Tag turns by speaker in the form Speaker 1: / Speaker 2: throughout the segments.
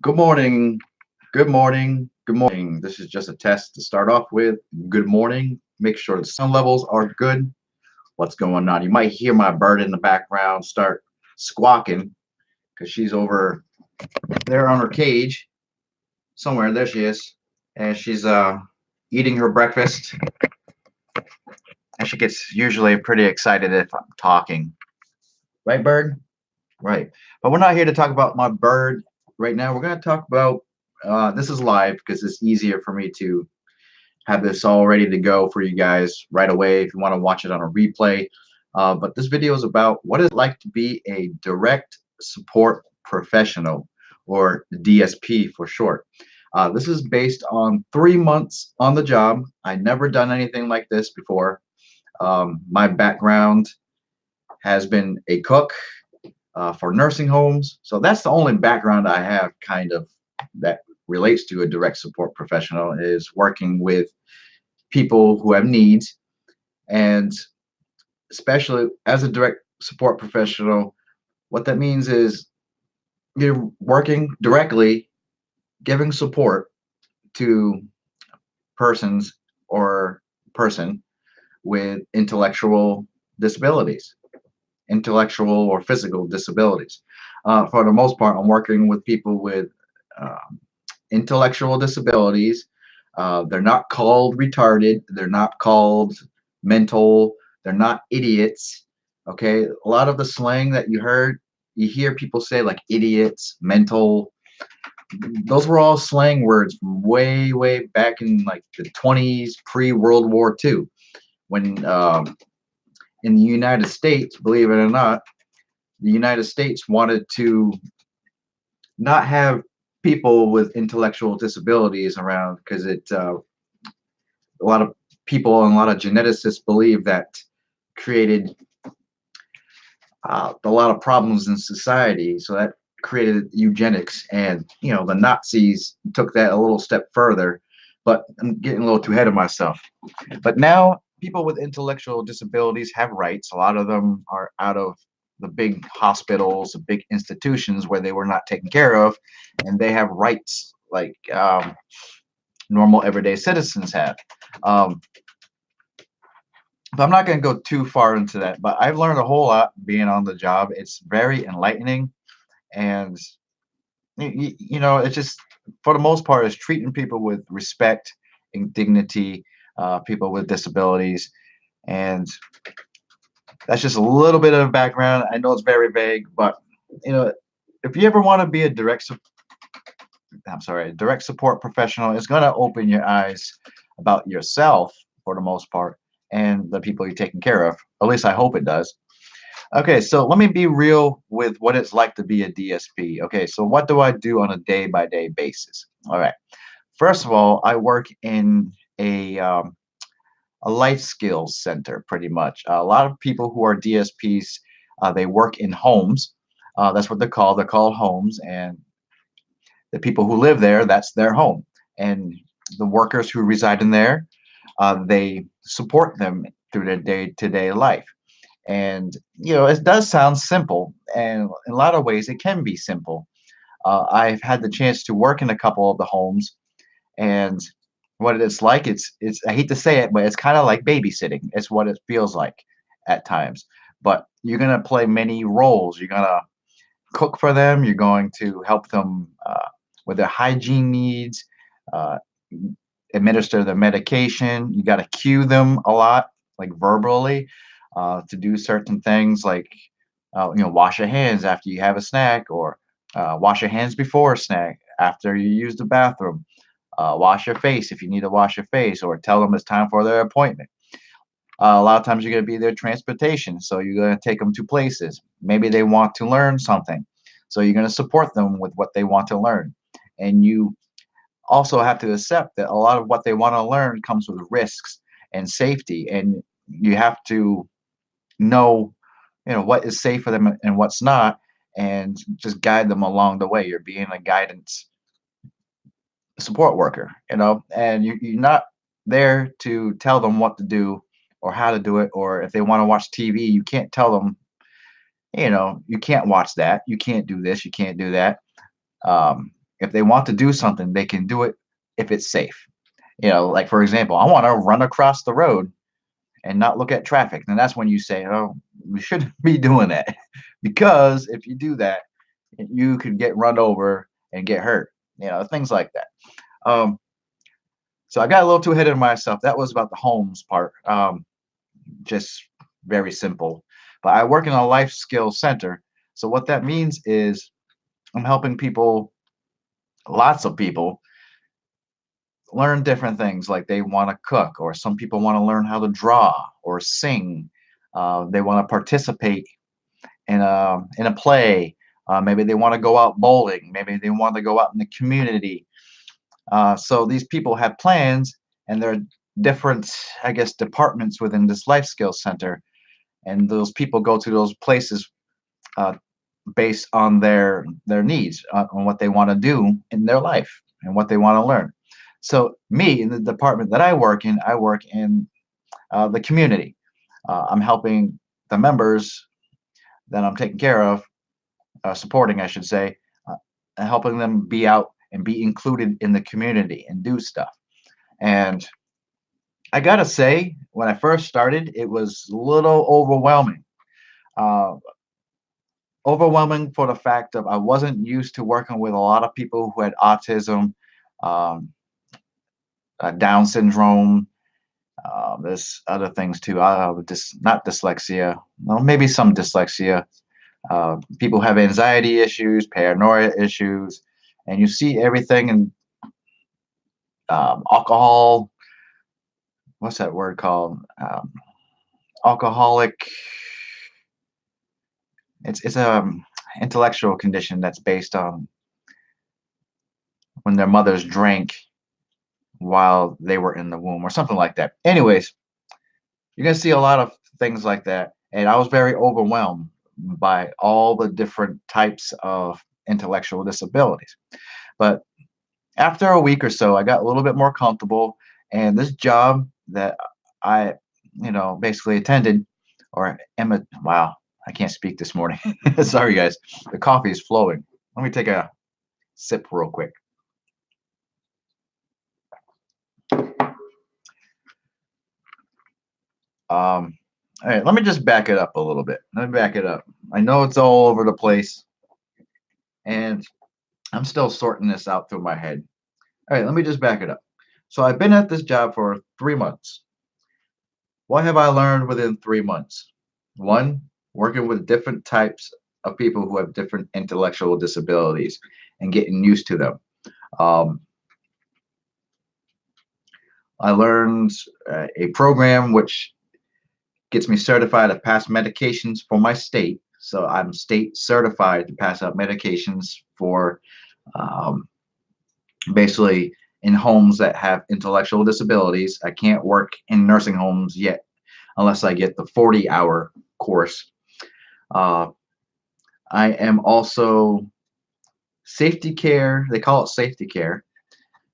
Speaker 1: Good morning. Good morning. Good morning. This is just a test to start off with. Good morning. Make sure the sound levels are good. What's going on? You might hear my bird in the background start squawking because she's over there on her cage somewhere. There she is. And she's eating her breakfast. And she gets usually pretty excited if I'm talking. Right, bird? Right. But we're not here to talk about my bird right now. We're going to talk about this is live because it's easier for me to have this all ready to go for you guys right away if you want to watch it on a replay. But this video is about what it's like to be a direct support professional, or DSP for short. This is based on 3 months on the job. I never done anything like this before. My background has been a cook for nursing homes. So that's the only background I have kind of that relates to a direct support professional, is working with people who have needs. And especially as a direct support professional, what that means is you're working directly, giving support to persons or person with intellectual or physical disabilities. For the most part, I'm working with people with um, intellectual disabilities. They're not called retarded. They're not called mental. They're not idiots. Okay, a lot of the slang that you hear people say like idiots, mental. Those were all slang words from way, way back in like the 20s, pre-World War II, when in the United States, believe it or not, the United States wanted to not have people with intellectual disabilities around because a lot of people and a lot of geneticists believe that created a lot of problems in society. So that created eugenics, and the Nazis took that a little step further. But I'm getting a little too ahead of myself. But now people with intellectual disabilities have rights. A lot of them are out of the big hospitals, the big institutions where they were not taken care of, and they have rights like normal everyday citizens have. Um, but I'm not going to go too far into that. But I've learned a whole lot being on the job. It's very enlightening, and it's just, for the most part, it's treating people with respect and dignity, people with disabilities, and that's just a little bit of background. I know it's very vague, but you know, if you ever want to be a direct support professional, it's going to open your eyes about yourself for the most part and the people you're taking care of. At least I hope it does. Okay, so let me be real with what it's like to be a DSP. Okay, so what do I do on a day-by-day basis? All right. First of all, I work in a life skills center, pretty much. A lot of people who are DSPs, they work in homes. That's what they're called. They're called homes, and the people who live there, that's their home. And the workers who reside in there, they support them through their day-to-day life. And it does sound simple, and in a lot of ways, it can be simple. I've had the chance to work in a couple of the homes, and what it's like, it's I hate to say it, but it's kind of like babysitting. It's what it feels like at times. But you're gonna play many roles. You're gonna cook for them. You're going to help them with their hygiene needs, uh, administer their medication. You got to cue them a lot, like verbally, to do certain things, like wash your hands after you have a snack, or wash your hands before a snack, after you use the bathroom. Wash your face if you need to wash your face, or tell them it's time for their appointment. A lot of times you're going to be their transportation, so you're going to take them to places. Maybe they want to learn something, so you're going to support them with what they want to learn. And you also have to accept that a lot of what they want to learn comes with risks and safety, and you have to know, what is safe for them and what's not, and just guide them along the way. You're being a guidance support worker, and you're not there to tell them what to do or how to do it, or if they want to watch TV, you can't tell them, you can't watch that, you can't do this, you can't do that. If they want to do something, they can do it if it's safe. Like for example, I want to run across the road and not look at traffic. Then that's when you say, oh, we shouldn't be doing that. Because if you do that, you could get run over and get hurt, things like that. Um, so I got a little too ahead of myself. That was about the homes part. Just very simple. But I work in a life skills center. So what that means is I'm helping people, lots of people, learn different things. Like they want to cook, or some people want to learn how to draw or sing. They want to participate in a play. Maybe they want to go out bowling. Maybe they want to go out in the community. So these people have plans, and there are different, I guess, departments within this life skills center, and those people go to those places uh, based on their needs, on what they want to do in their life and what they want to learn. So me, in the department that I work in the community. I'm helping the members that I'm taking care of, supporting, I should say, helping them be out and be included in the community and do stuff. And I gotta say, when I first started, it was a little overwhelming. Uh, Overwhelming for the fact of I wasn't used to working with a lot of people who had autism, um, Down syndrome. There's other things too. Not dyslexia. Well, maybe some dyslexia. People have anxiety issues, paranoia issues, and you see everything in alcohol. What's that word called? Alcoholic. It's a intellectual condition that's based on when their mothers drank while they were in the womb or something like that. Anyways, you're gonna see a lot of things like that, and I was very overwhelmed by all the different types of intellectual disabilities. But after a week or so, I got a little bit more comfortable, and this job that I, basically attended, or Emma, wow, I can't speak this morning. Sorry, guys. The coffee is flowing. Let me take a sip real quick. All right, let me just back it up a little bit. Let me back it up. I know it's all over the place, and I'm still sorting this out through my head. All right, let me just back it up. So I've been at this job for 3 months. What have I learned within 3 months? One, working with different types of people who have different intellectual disabilities and getting used to them. Um, I learned a program which gets me certified to pass medications for my state. So I'm state certified to pass out medications for um, basically in homes that have intellectual disabilities. I can't work in nursing homes yet unless I get the 40-hour course. Uh, I am also safety care. They call it safety care.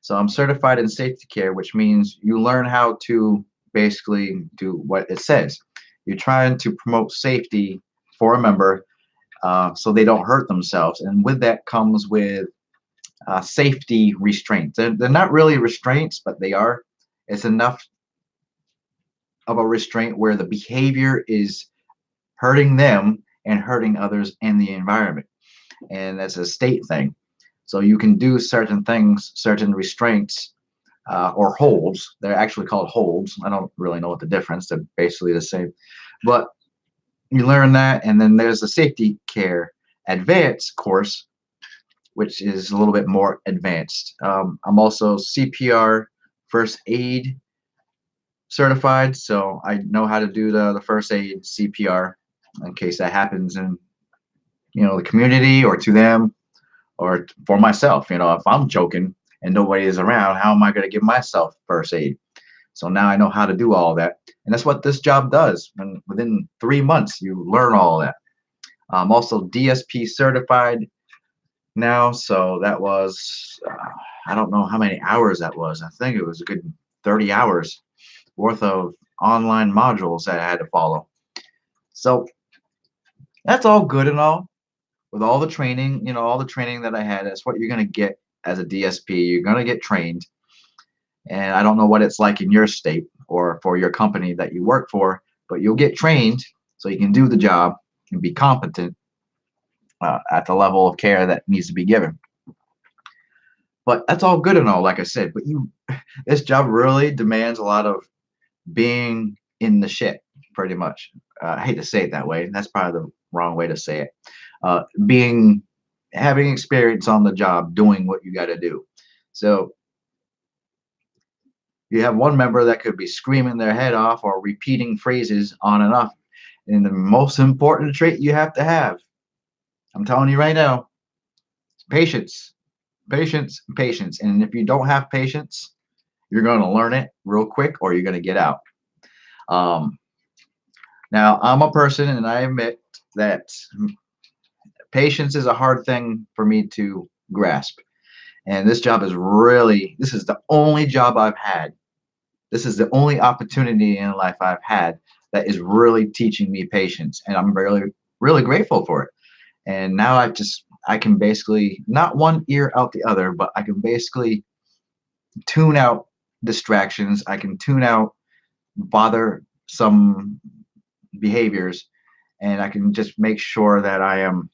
Speaker 1: So I'm certified in safety care, which means you learn how to basically do what it says. You're trying to promote safety for a member so they don't hurt themselves. And with that comes with safety restraints. They're not really restraints, but they are. It's enough of a restraint where the behavior is hurting them and hurting others in the environment. And that's a state thing. So you can do certain things, certain restraints or holds. They're actually called holds. I don't really know what the difference. They're basically the same. But you learn that, and then there's the safety care advanced course, which is a little bit more advanced. I'm also CPR first aid certified, so I know how to do the first aid CPR in case that happens in the community or to them or for myself. If I'm choking and nobody is around, how am I going to give myself first aid? So now I know how to do all that, and that's what this job does. And within 3 months, you learn all that. I'm also DSP certified now, so that was I don't know how many hours that was. I think it was a good 30 hours worth of online modules that I had to follow. So that's all good and all. With all the training, all the training that I had, that's what you're going to get as a DSP. You're going to get trained. And I don't know what it's like in your state or for your company that you work for, but you'll get trained so you can do the job and be competent at the level of care that needs to be given. But that's all good and all, like I said. But this job really demands a lot of being in the shit, pretty much. I hate to say it that way. That's probably the wrong way to say it. Being having experience on the job, doing what you got to do. So you have one member that could be screaming their head off or repeating phrases on and off. And the most important trait you have to have, I'm telling you right now, is patience. Patience, patience. And if you don't have patience, you're going to learn it real quick or you're going to get out. Um, Now, I'm a person and I admit that patience is a hard thing for me to grasp. And this job is really, this is the only job I've had. This is the only opportunity in life I've had that is really teaching me patience. And I'm really, really grateful for it. And now I can basically, not one ear out the other, but I can basically tune out distractions. I can tune out bothersome behaviors, and I can just make sure that I am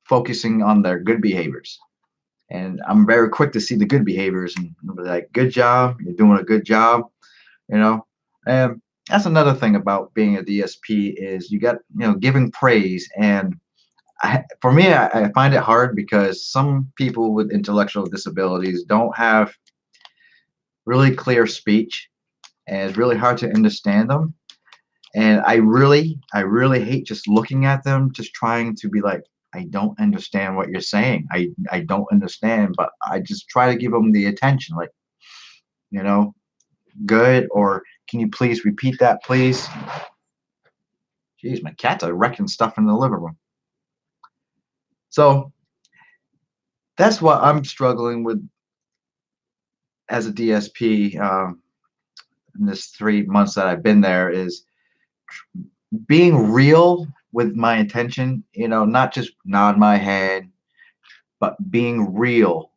Speaker 1: focusing on their good behaviors. And I'm very quick to see the good behaviors and be like, good job, you're doing a good job, you know. And that's another thing about being a DSP is you got, giving praise. And for me, I find it hard because some people with intellectual disabilities don't have really clear speech, and it's really hard to understand them. And I really hate just looking at them, just trying to be like, I don't understand what you're saying. I don't understand, but I just try to give them the attention, like, you know, good, or can you please repeat that, please? Jeez, my cats are wrecking stuff in the living room. So that's what I'm struggling with as a DSP in this 3 months that I've been there is being real with my intention, not just nod my head, but being real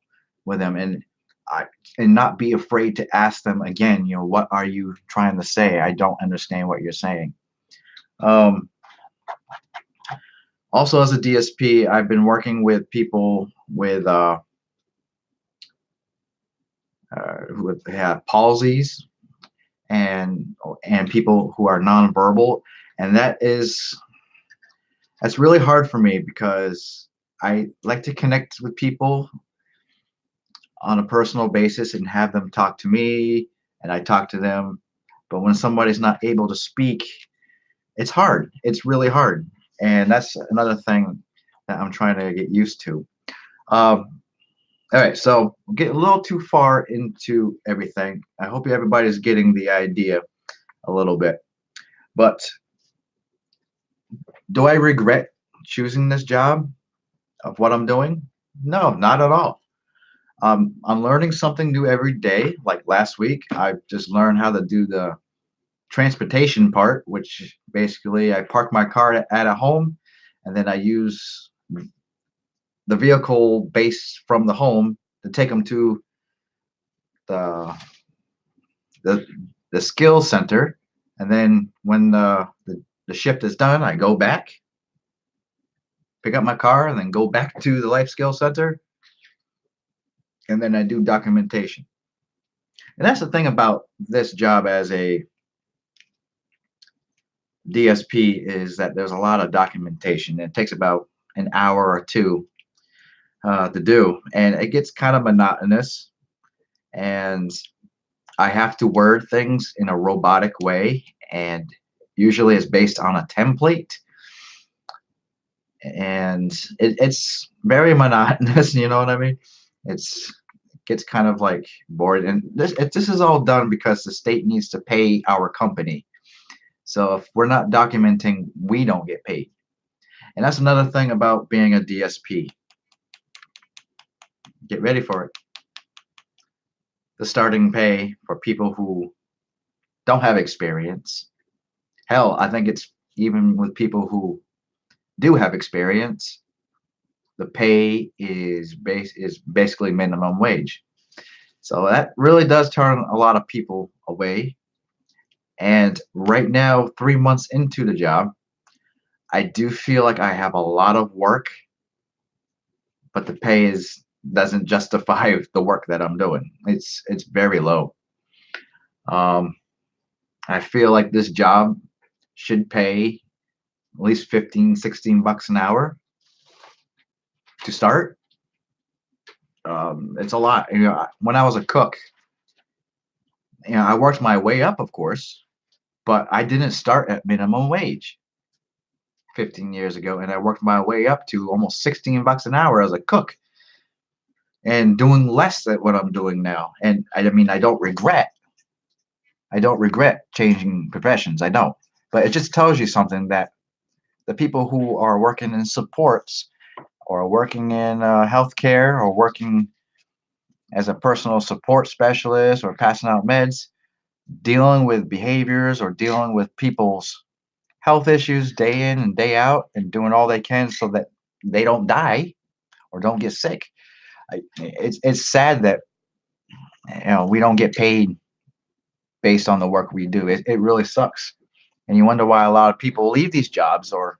Speaker 1: with them, I and not be afraid to ask them again, what are you trying to say? I don't understand what you're saying. Um, Also, as a DSP, I've been working with people with who have palsies and people who are nonverbal, and that's really hard for me because I like to connect with people on a personal basis and have them talk to me and I talk to them. But when somebody's not able to speak, it's hard. It's really hard. And that's another thing that I'm trying to get used to. All right, so we'll get a little too far into everything. I hope everybody's getting the idea a little bit. But do I regret choosing this job of what I'm doing? No, not at all. I'm learning something new every day. Like last week, I just learned how to do the transportation part, which basically I park my car at a home and then I use the vehicle base from the home to take them to the the, the skill center. And then when the shift is done, I go back, pick up my car, and then go back to the life skill center. And then I do documentation. And that's the thing about this job as a DSP is that there's a lot of documentation. It takes about an hour or two to do, and it gets kind of monotonous. And I have to word things in a robotic way, and usually it's based on a template, and it's very monotonous. You know what I mean? It gets kind of like bored, and this is all done because the state needs to pay our company. So if we're not documenting, we don't get paid. And that's another thing about being a DSP. Get ready for it. The starting pay for people who don't have experience. Hell, I think it's even with people who do have experience. the pay is basically minimum wage. So that really does turn a lot of people away. And right now, 3 months into the job, I do feel like I have a lot of work, but the pay is doesn't justify the work that I'm doing. It's very low. Um, I feel like this job should pay at least 15, 16 bucks an hour to start. It's a lot. When I was a cook, I worked my way up, of course, but I didn't start at minimum wage 15 years ago, and I worked my way up to almost 16 bucks an hour as a cook and doing less than what I'm doing now. And I mean, I don't regret changing professions. I don't. But it just tells you something that the people who are working in supports or working in healthcare or working as a personal support specialist or passing out meds, dealing with behaviors or dealing with people's health issues day in and day out and doing all they can so that they don't die or don't get sick. It's sad that we don't get paid based on the work we do. It really sucks, and you wonder why a lot of people leave these jobs. Or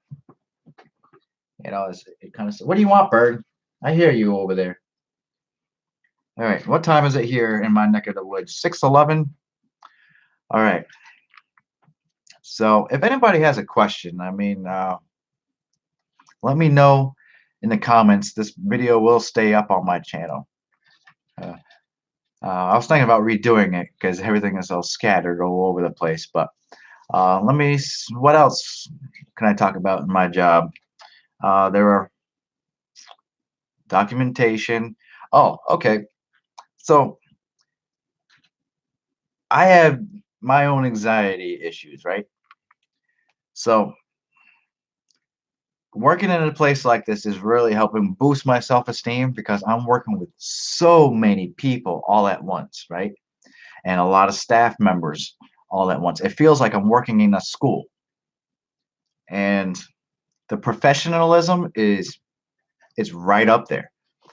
Speaker 1: it kind of. What do you want, Bird? I hear you over there. All right, what time is it here in my neck of the woods? 6:11. All right. So if anybody has a question, I mean, let me know in the comments. This video will stay up on my channel. Uh, I was thinking about redoing it because everything is so scattered all over the place. But what else can I talk about in my job? There are documentation. Oh, okay. So I have my own anxiety issues, right? So working in a place like this is really helping boost my self-esteem because I'm working with so many people all at once, right? And a lot of staff members all at once. It feels like I'm working in a school. And the professionalism is right up there.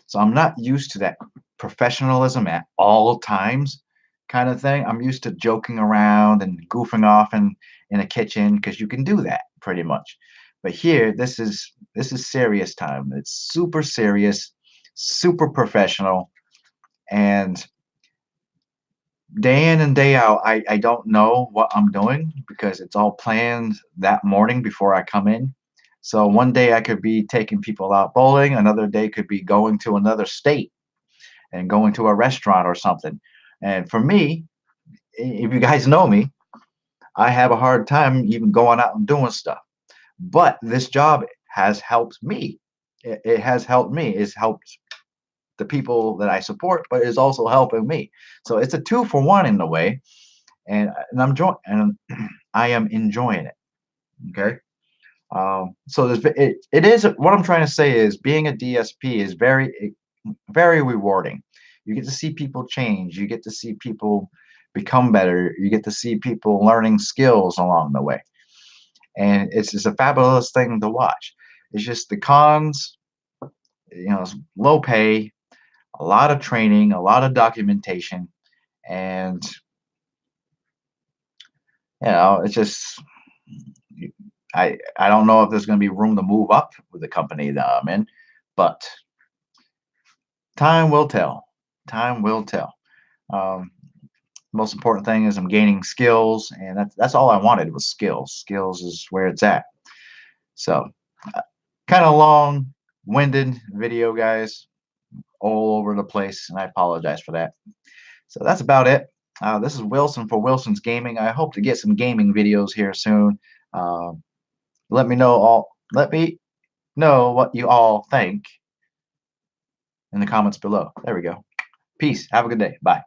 Speaker 1: So I'm not used to that professionalism at all times kind of thing. I'm used to joking around and goofing off in a kitchen because you can do that pretty much. But here, this is serious time. It's super serious, super professional, and day in and day out, I don't know what I'm doing because it's all planned that morning before I come in. So one day I could be taking people out bowling, another day could be going to another state and going to a restaurant or something. And for me, if you guys know me, I have a hard time even going out and doing stuff. But this job has helped me. It has helped me. It's helped the people that I support, but it's also helping me. So it's a two for one in a way, and I am enjoying it. Okay. So it is what I'm trying to say is being a DSP is very rewarding. You get to see people change. You get to see people become better. You get to see people learning skills along the way, and it's just a fabulous thing to watch. It's just the cons, it's low pay, a lot of training, a lot of documentation, and it's just I don't know if there's going to be room to move up with the company that I'm in, but time will tell. Time will tell. Um, Most important thing is I'm gaining skills, and that's all I wanted was skills. Skills is where it's at. So, kind of long-winded video, guys, all over the place, and I apologize for that. So that's about it. This is Wilson for Wilson's Gaming. I hope to get some gaming videos here soon. Um, let me know all. Let me know what you all think in the comments below. There we go. Peace. Have a good day. Bye.